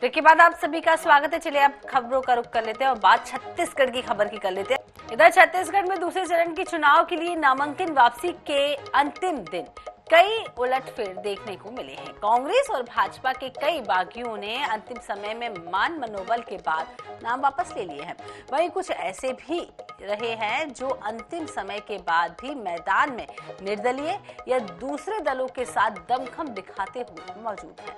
Break के बाद आप सभी का स्वागत है। चलिए आप खबरों का रुख कर लेते हैं और बात छत्तीसगढ़ की खबर की कर लेते हैं। इधर छत्तीसगढ़ में दूसरे चरण के चुनाव के लिए नामांकन वापसी के अंतिम दिन कई उलटफेर देखने को मिले हैं। कांग्रेस और भाजपा के कई बागियों ने अंतिम समय में मान मनोबल के बाद नाम वापस ले लिए हैं। वहीं कुछ ऐसे भी रहे हैं जो अंतिम समय के बाद भी मैदान में निर्दलीय या दूसरे दलों के साथ दमखम दिखाते हुए मौजूद हैं।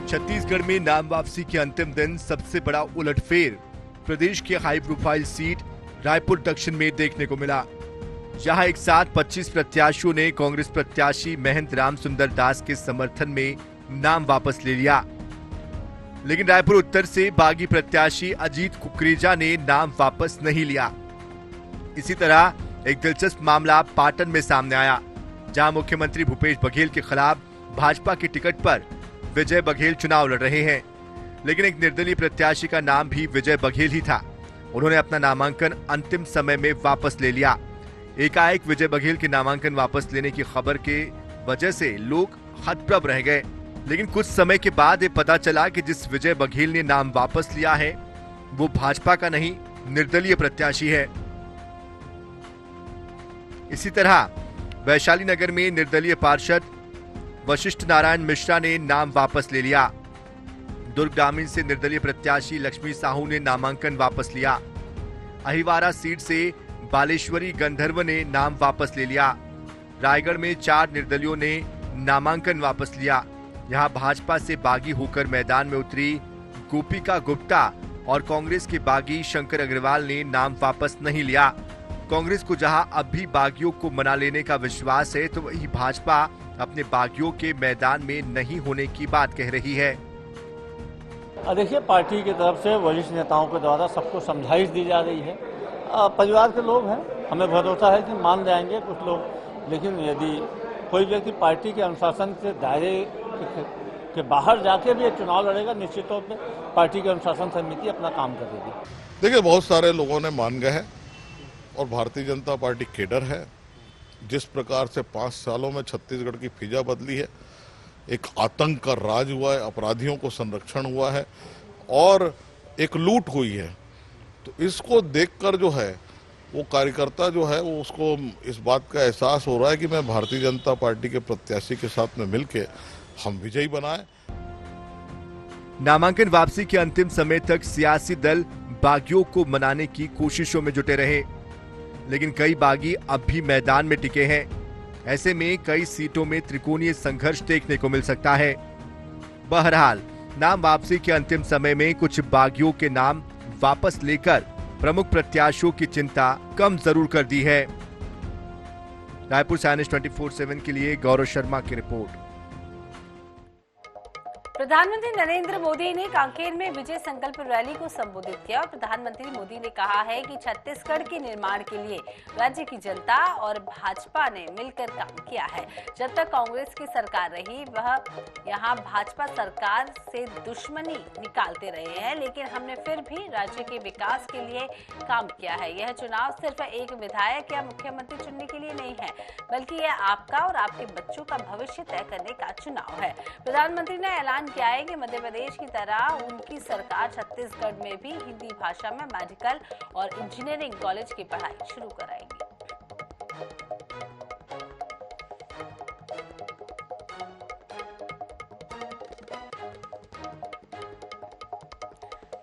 छत्तीसगढ़ में नाम वापसी के अंतिम दिन सबसे बड़ा उलटफेर प्रदेश के हाई प्रोफाइल सीट रायपुर दक्षिण में देखने को मिला, जहां एक साथ 25 प्रत्याशियों ने कांग्रेस प्रत्याशी महंत राम सुंदर दास के समर्थन में नाम वापस ले लिया। लेकिन रायपुर उत्तर से बागी प्रत्याशी अजीत कुकरेजा ने नाम वापस नहीं लिया। इसी तरह एक दिलचस्प मामला पाटन में सामने आया, जहां मुख्यमंत्री भूपेश बघेल के खिलाफ भाजपा के टिकट पर विजय बघेल चुनाव लड़ रहे हैं। लेकिन एक निर्दलीय प्रत्याशी का नाम भी विजय बघेल ही था। उन्होंने अपना नामांकन अंतिम समय में वापस ले लिया। एकाएक विजय बघेल के नामांकन वापस लेने की खबर के वजह से लोग हतप्रभ रह गए। लेकिन कुछ समय के बाद ये पता चला कि जिस विजय बघेल ने नाम वापस लिया है वो भाजपा का नहीं, निर्दलीय प्रत्याशी है। इसी तरह वैशाली नगर में निर्दलीय पार्षद वशिष्ठ नारायण मिश्रा ने नाम वापस ले लिया। दुर्ग ग्रामीण से निर्दलीय प्रत्याशी लक्ष्मी साहू ने नामांकन वापस लिया। अहिवारा सीट से बालेश्वरी गंधर्व ने नाम वापस ले लिया। रायगढ़ में 4 निर्दलियों ने नामांकन वापस लिया। यहां भाजपा से बागी होकर मैदान में उतरी गोपिका गुप्ता और कांग्रेस के बागी शंकर अग्रवाल ने नाम वापस नहीं लिया। कांग्रेस को जहां अब भी बागियों को मना लेने का विश्वास है, तो वही भाजपा अपने बागियों के मैदान में नहीं होने की बात कह रही है। देखिए, पार्टी की तरफ से वरिष्ठ नेताओं के द्वारा सबको समझाइश दी जा रही है। परिवार के लोग हैं, हमें भरोसा है कि मान जाएंगे कुछ लोग। लेकिन यदि कोई व्यक्ति पार्टी के अनुशासन के दायरे के बाहर जाके भी चुनाव लड़ेगा, निश्चित तौर पर पार्टी की अनुशासन समिति अपना काम करेगी। देखिए, बहुत सारे लोगों ने मान गए हैं और भारतीय जनता पार्टी केडर है। जिस प्रकार से 5 सालों में छत्तीसगढ़ की फिजा बदली है, एक आतंक का राज हुआ है, अपराधियों को संरक्षण हुआ है और एक लूट हुई है, तो इसको देखकर जो है वो कार्यकर्ता जो है वो उसको इस बात का एहसास हो रहा है कि मैं भारतीय जनता पार्टी के प्रत्याशी के साथ में मिलके हम विजयी बनाए। नामांकन वापसी के अंतिम समय तक सियासी दल बागियों को मनाने की कोशिशों में जुटे रहे, लेकिन कई बागी अब भी मैदान में टिके हैं। ऐसे में कई सीटों में त्रिकोणीय संघर्ष देखने को मिल सकता है। बहरहाल नाम वापसी के अंतिम समय में कुछ बागियों के नाम वापस लेकर प्रमुख प्रत्याशियों की चिंता कम जरूर कर दी है। रायपुर से NH 24/7 के लिए गौरव शर्मा की रिपोर्ट। प्रधानमंत्री नरेंद्र मोदी ने कांकेर में विजय संकल्प रैली को संबोधित किया और प्रधानमंत्री मोदी ने कहा है कि छत्तीसगढ़ के निर्माण के लिए राज्य की जनता और भाजपा ने मिलकर काम किया है। जब तक कांग्रेस की सरकार रही, वह यहां भाजपा सरकार से दुश्मनी निकालते रहे हैं, लेकिन हमने फिर भी राज्य के विकास के लिए काम किया है। यह चुनाव सिर्फ एक विधायक या मुख्यमंत्री चुनने के लिए नहीं है, बल्कि यह आपका और आपके बच्चों का भविष्य तय करने का चुनाव है। प्रधानमंत्री ने ऐलान किया है कि मध्य प्रदेश की तरह उनकी सरकार छत्तीसगढ़ में भी हिंदी भाषा में मेडिकल और इंजीनियरिंग कॉलेज की पढ़ाई शुरू कराएगी।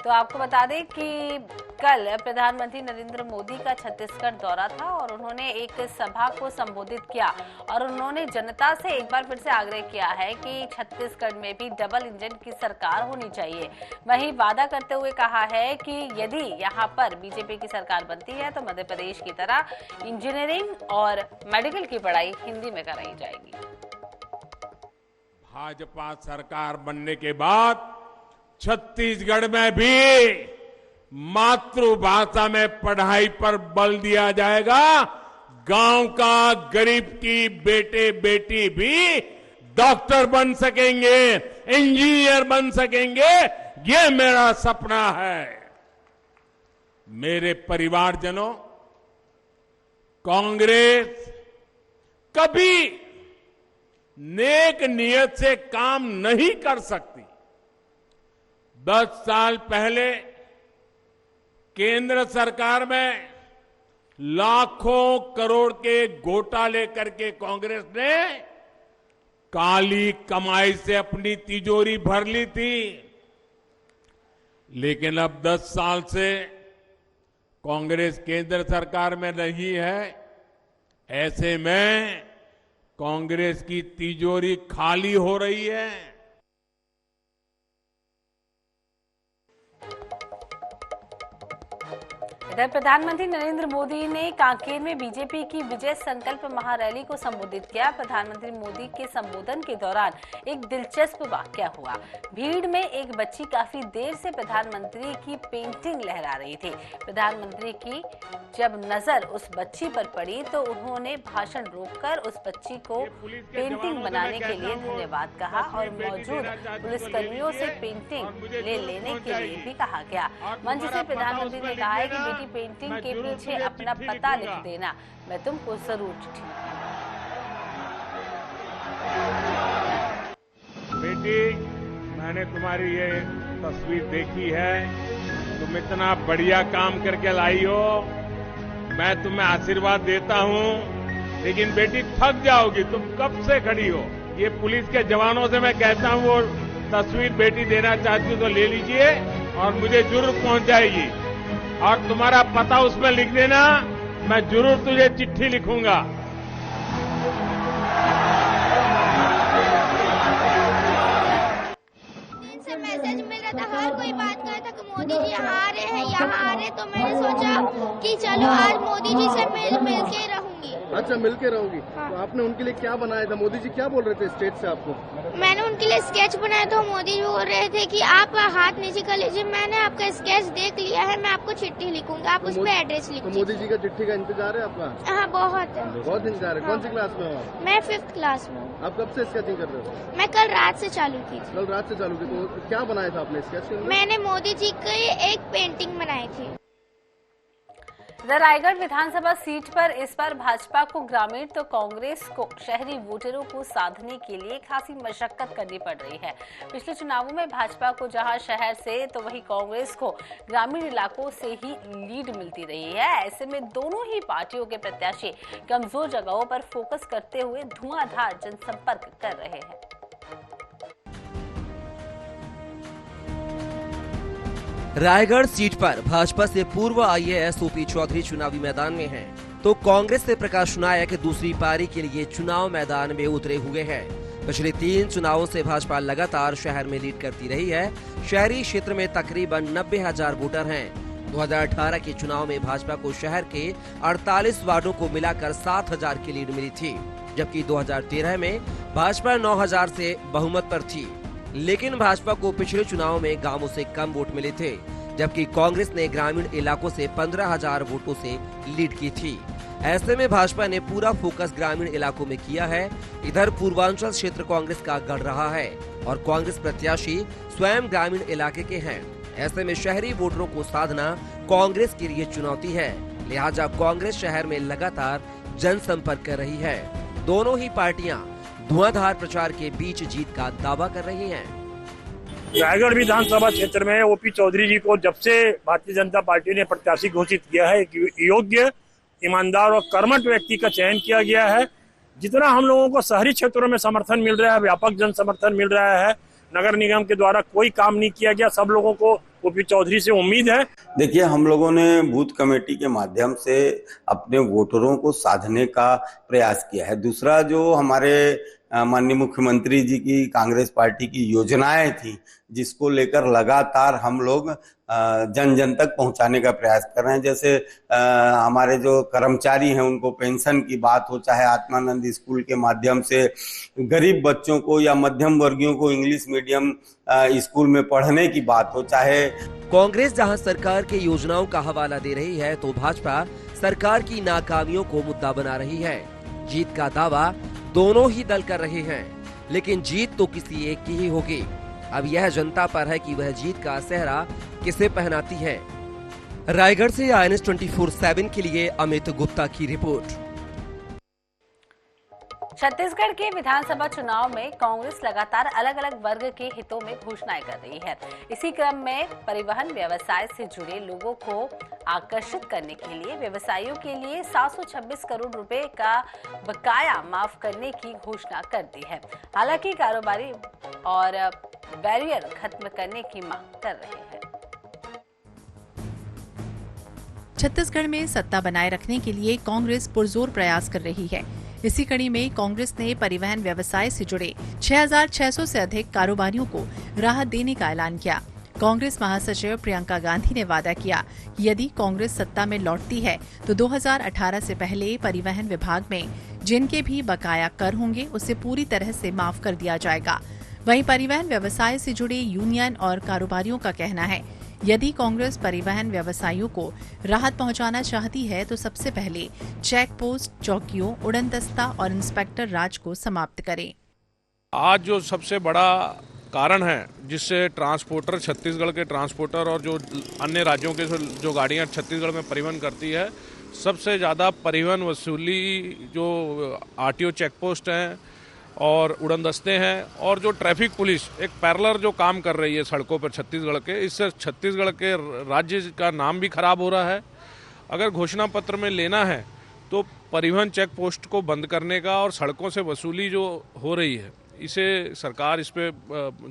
तो आपको बता दें कि कल प्रधानमंत्री नरेंद्र मोदी का छत्तीसगढ़ दौरा था और उन्होंने एक सभा को संबोधित किया और उन्होंने जनता से एक बार फिर से आग्रह किया है कि छत्तीसगढ़ में भी डबल इंजन की सरकार होनी चाहिए। वहीं वादा करते हुए कहा है कि यदि यहां पर बीजेपी की सरकार बनती है तो मध्य प्रदेश की तरह इंजीनियरिंग और मेडिकल की पढ़ाई हिंदी में कराई जाएगी। भाजपा सरकार बनने के बाद छत्तीसगढ़ में भी मातृभाषा में पढ़ाई पर बल दिया जाएगा। गांव का गरीब की बेटे बेटी भी डॉक्टर बन सकेंगे, इंजीनियर बन सकेंगे। ये मेरा सपना है। मेरे परिवारजनों, कांग्रेस कभी नेक नियत से काम नहीं कर सकती। 10 साल पहले केंद्र सरकार में लाखों करोड़ के घोटाले करके कांग्रेस ने काली कमाई से अपनी तिजोरी भर ली थी। लेकिन अब 10 साल से कांग्रेस केंद्र सरकार में नहीं है। ऐसे में कांग्रेस की तिजोरी खाली हो रही है। इधर प्रधानमंत्री नरेंद्र मोदी ने कांकेर में बीजेपी की विजय संकल्प महारैली को संबोधित किया। प्रधानमंत्री मोदी के संबोधन के दौरान एक दिलचस्प वाकया हुआ। भीड़ में एक बच्ची काफी देर से प्रधानमंत्री की पेंटिंग लहरा रही थी। प्रधानमंत्री की जब नजर उस बच्ची पर पड़ी तो उन्होंने भाषण रोककर उस बच्ची को पेंटिंग बनाने के लिए धन्यवाद कहा और मौजूद पुलिसकर्मियों से पेंटिंग लेने के लिए भी कहा गया। मंच से प्रधानमंत्री ने कहा है कि बेटी पेंटिंग के पीछे अपना पता लिख देना, मैं तुमको जरूर चिट्ठी। बेटी, मैंने तुम्हारी ये तस्वीर देखी है, तुम इतना बढ़िया काम करके लाई हो, मैं तुम्हें आशीर्वाद देता हूँ। लेकिन बेटी थक जाओगी, तुम कब से खड़ी हो। ये पुलिस के जवानों से मैं कहता हूँ, वो तस्वीर बेटी देना चाहती हो तो ले लीजिए और मुझे जरूर पहुंच जाएगी। और तुम्हारा पता उसमें लिख देना, मैं जरूर तुझे चिट्ठी लिखूंगा। से मैसेज मिल रहा था, हर कोई बात कर रहा था कि मोदी जी आ रहे हैं, यहाँ आ रहे, तो मैंने सोचा कि चलो आज मोदी जी से मिल के रहूंगी। अच्छा, मिल के रहोगी। हाँ। तो आपने उनके लिए क्या बनाया था? मोदी जी क्या बोल रहे थे स्टेज से आपको? मैंने उनके लिए स्केच बनाया था। मोदी जी बोल रहे थे कि आप हाथ नीचे कर लीजिए, मैंने आपका स्केच देख लिया है, मैं आपको चिट्ठी लिखूंगा, आप उस पर एड्रेस लिखिए। तो मोदी जी का चिट्ठी का इंतजार है आपका? हाँ, बहुत है। बहुत इंतजार है। कौन सी क्लास में हो आप? मैं 5th क्लास में हूँ। आप कब से स्केचिंग कर रहे हो? मैं कल रात से चालू की थी। कल रात से चालू की। तो क्या बनाया था आपने स्केच? मैंने मोदी जी की एक पेंटिंग बनाई थी। रायगढ़ विधानसभा सीट पर इस बार भाजपा को ग्रामीण तो कांग्रेस को शहरी वोटरों को साधने के लिए खासी मशक्कत करनी पड़ रही है। पिछले चुनावों में भाजपा को जहां शहर से तो वहीं कांग्रेस को ग्रामीण इलाकों से ही लीड मिलती रही है। ऐसे में दोनों ही पार्टियों के प्रत्याशी कमजोर जगहों पर फोकस करते हुए धुआंधार जनसंपर्क कर रहे हैं। रायगढ़ सीट पर भाजपा से पूर्व IAS OP चौधरी चुनावी मैदान में हैं, तो कांग्रेस से प्रकाश नायक दूसरी पारी के लिए चुनाव मैदान में उतरे हुए हैं। पिछले 3 चुनावों से भाजपा लगातार शहर में लीड करती रही है। शहरी क्षेत्र में तकरीबन 90,000 वोटर हैं। 2018 के चुनाव में भाजपा को शहर के 48 वार्डों को मिलाकर 7,000 की लीड मिली थी, जबकि 2013 में भाजपा 9,000 से बहुमत पर थी। लेकिन भाजपा को पिछले चुनाव में गांवों से कम वोट मिले थे, जबकि कांग्रेस ने ग्रामीण इलाकों से 15,000 वोटों से लीड की थी। ऐसे में भाजपा ने पूरा फोकस ग्रामीण इलाकों में किया है। इधर पूर्वांचल क्षेत्र कांग्रेस का गढ़ रहा है और कांग्रेस प्रत्याशी स्वयं ग्रामीण इलाके के हैं। ऐसे में शहरी वोटरों को साधना कांग्रेस के लिए चुनौती है, लिहाजा कांग्रेस शहर में लगातार जनसंपर्क कर रही है। दोनों ही पार्टियां धुआंधार प्रचार के बीच जीत का दावा कर रही हैं। रायगढ़ विधानसभा क्षेत्र में OP चौधरी जी को जब से भारतीय जनता पार्टी ने प्रत्याशी घोषित किया है, एक योग्य, ईमानदार और कर्मठ व्यक्ति का चयन किया गया है। जितना हम लोगों को शहरी क्षेत्रों में समर्थन मिल रहा है, व्यापक जन समर्थन मिल रहा है, नगर निगम के द्वारा कोई काम नहीं किया गया, सब लोगों को OP चौधरी से उम्मीद है। देखिए, हम लोगों ने बूथ कमेटी के माध्यम से अपने वोटरों को साधने का प्रयास किया है। दूसरा, जो हमारे माननीय मुख्यमंत्री जी की कांग्रेस पार्टी की योजनाएं थी, जिसको लेकर लगातार हम लोग जन जन तक पहुंचाने का प्रयास कर रहे हैं। जैसे हमारे जो कर्मचारी हैं उनको पेंशन की बात हो, चाहे आत्मानंद स्कूल के माध्यम से गरीब बच्चों को या मध्यम वर्गीयों को इंग्लिश मीडियम स्कूल में पढ़ने की बात हो, चाहे कांग्रेस जहां सरकार के योजनाओं का हवाला दे रही है, तो भाजपा सरकार की नाकामियों को मुद्दा बना रही है। जीत का दावा दोनों ही दल कर रहे हैं, लेकिन जीत तो किसी एक की ही होगी। अब यह जनता पर है कि वह जीत का सेहरा किसे पहनाती है। रायगढ़ से INS 24/7 के लिए अमित गुप्ता की रिपोर्ट। छत्तीसगढ़ के विधानसभा चुनाव में कांग्रेस लगातार अलग अलग वर्ग के हितों में घोषणाएं कर रही है। इसी क्रम में परिवहन व्यवसाय से जुड़े लोगों को आकर्षित करने के लिए व्यवसायियों के लिए 726 करोड़ रुपए का बकाया माफ करने की घोषणा कर दी है। हालांकि कारोबारी और बैरियर खत्म करने की मांग कर रहे हैं। छत्तीसगढ़ में सत्ता बनाए रखने के लिए कांग्रेस पुरजोर प्रयास कर रही है। इसी कड़ी में कांग्रेस ने परिवहन व्यवसाय से जुड़े 6,600 से अधिक कारोबारियों को राहत देने का ऐलान किया। कांग्रेस महासचिव प्रियंका गांधी ने वादा किया कि यदि कांग्रेस सत्ता में लौटती है तो 2018 से पहले परिवहन विभाग में जिनके भी बकाया कर होंगे उसे पूरी तरह से माफ कर दिया जाएगा। वहीं परिवहन व्यवसाय से जुड़े यूनियन और कारोबारियों का कहना है यदि कांग्रेस परिवहन व्यवसायियों को राहत पहुंचाना चाहती है तो सबसे पहले चेक पोस्ट, चौकियों, उड़न दस्ता और इंस्पेक्टर राज को समाप्त करे। आज जो सबसे बड़ा कारण है जिससे ट्रांसपोर्टर, छत्तीसगढ़ के ट्रांसपोर्टर और जो अन्य राज्यों के जो गाड़ियां छत्तीसगढ़ में परिवहन करती है, सबसे ज़्यादा परिवहन वसूली जो आरटीओ चेक पोस्ट हैं और उड़न दस्ते हैं और जो ट्रैफिक पुलिस एक पैरेलल जो काम कर रही है सड़कों पर छत्तीसगढ़ के, इससे छत्तीसगढ़ के राज्य का नाम भी खराब हो रहा है। अगर घोषणा पत्र में लेना है तो परिवहन चेक पोस्ट को बंद करने का और सड़कों से वसूली जो हो रही है इसे सरकार इस पे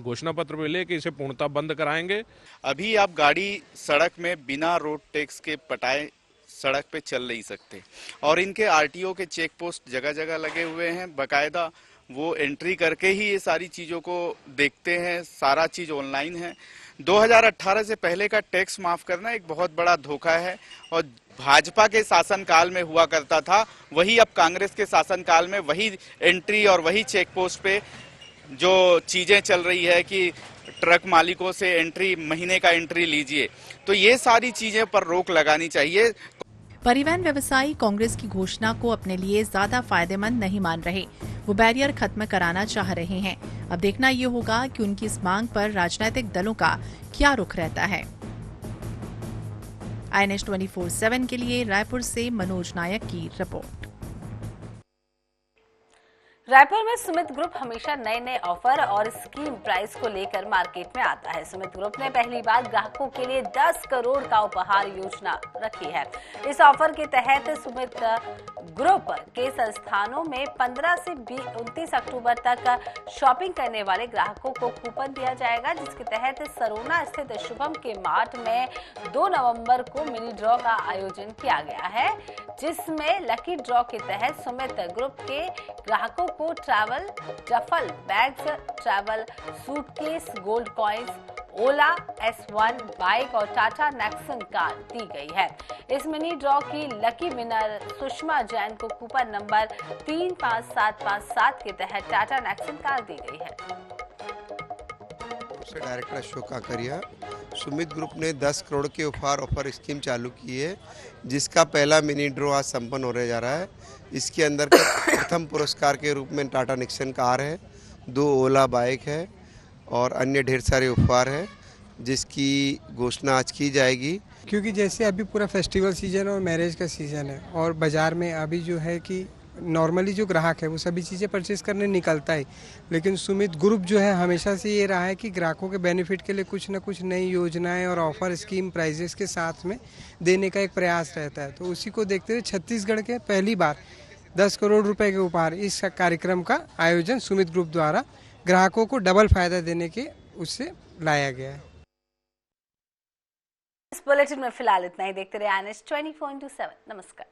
घोषणा पत्र में ले कि इसे पूर्णतः बंद कराएंगे। अभी आप गाड़ी सड़क में बिना रोड टैक्स के पटाए सड़क पे चल नहीं सकते और इनके आरटीओ के चेक पोस्ट जगह जगह लगे हुए हैं। बाकायदा वो एंट्री करके ही ये सारी चीजों को देखते हैं, सारा चीज ऑनलाइन है। 2018 से पहले का टैक्स माफ करना एक बहुत बड़ा धोखा है और भाजपा के शासनकाल में हुआ करता था वही अब कांग्रेस के शासनकाल में वही एंट्री और वही चेक पोस्ट पे जो चीजें चल रही है कि ट्रक मालिकों से एंट्री, महीने का एंट्री लीजिए, तो ये सारी चीजें पर रोक लगानी चाहिए। परिवहन व्यवसायी कांग्रेस की घोषणा को अपने लिए ज्यादा फायदेमंद नहीं मान रहे। वो बैरियर खत्म कराना चाह रहे हैं। अब देखना ये होगा कि उनकी इस मांग पर राजनीतिक दलों का क्या रुख रहता है। INS 24/7 के लिए रायपुर से मनोज नायक की रिपोर्ट। रायपुर में सुमित ग्रुप हमेशा नए नए ऑफर और स्कीम प्राइस को लेकर मार्केट में आता है। सुमित ग्रुप ने पहली बार ग्राहकों के लिए 10 करोड़ का उपहार योजना रखी है। इस ऑफर के तहत सुमित ग्रुप के संस्थानों में 15 से 29 अक्टूबर तक शॉपिंग करने वाले ग्राहकों को कूपन दिया जाएगा, जिसके तहत सरोना स्थित शुभम के मार्ट में 2 नवंबर को मिनी ड्रॉ का आयोजन किया गया है, जिसमें लकी ड्रॉ के तहत सुमित ग्रुप के ग्राहकों को travel duffel bags, travel suitcase, gold coins, Ola S1 bike और टाटा नेक्सन कार दी गई है। इस मिनी ड्रॉ की लकी विनर सुषमा जैन को कूपन नंबर 35757 के तहत टाटा नेक्सन कार दी गई है। डायरेक्टर अशोक काकरिया। सुमित ग्रुप ने 10 करोड़ के उपहार ऑफर स्कीम चालू की है, जिसका पहला मिनी ड्रॉ आज संपन्न होने जा रहा है। इसके अंदर प्रथम पुरस्कार के रूप में टाटा निक्सन कार है, 2 ओला बाइक है और अन्य ढेर सारे उपहार हैं, जिसकी घोषणा आज की जाएगी। क्योंकि जैसे अभी पूरा फेस्टिवल सीजन और मैरिज का सीजन है और बाज़ार में अभी जो है कि नॉर्मली जो ग्राहक है वो सभी चीज़ें परचेज करने निकलता है, लेकिन सुमित ग्रुप जो है हमेशा से ये रहा है कि ग्राहकों के बेनिफिट के लिए कुछ न कुछ नई योजनाएं और ऑफर स्कीम प्राइजेस के साथ में देने का एक प्रयास रहता है। तो उसी को देखते हुए छत्तीसगढ़ के पहली बार 10 करोड़ रुपए के उपहार इस कार्यक्रम का आयोजन सुमित ग्रुप द्वारा ग्राहकों को डबल फायदा देने के उससे लाया गया है। इस बुलेटिन में फिलहाल इतना ही। देखते रहे INS 24/7। नमस्कार।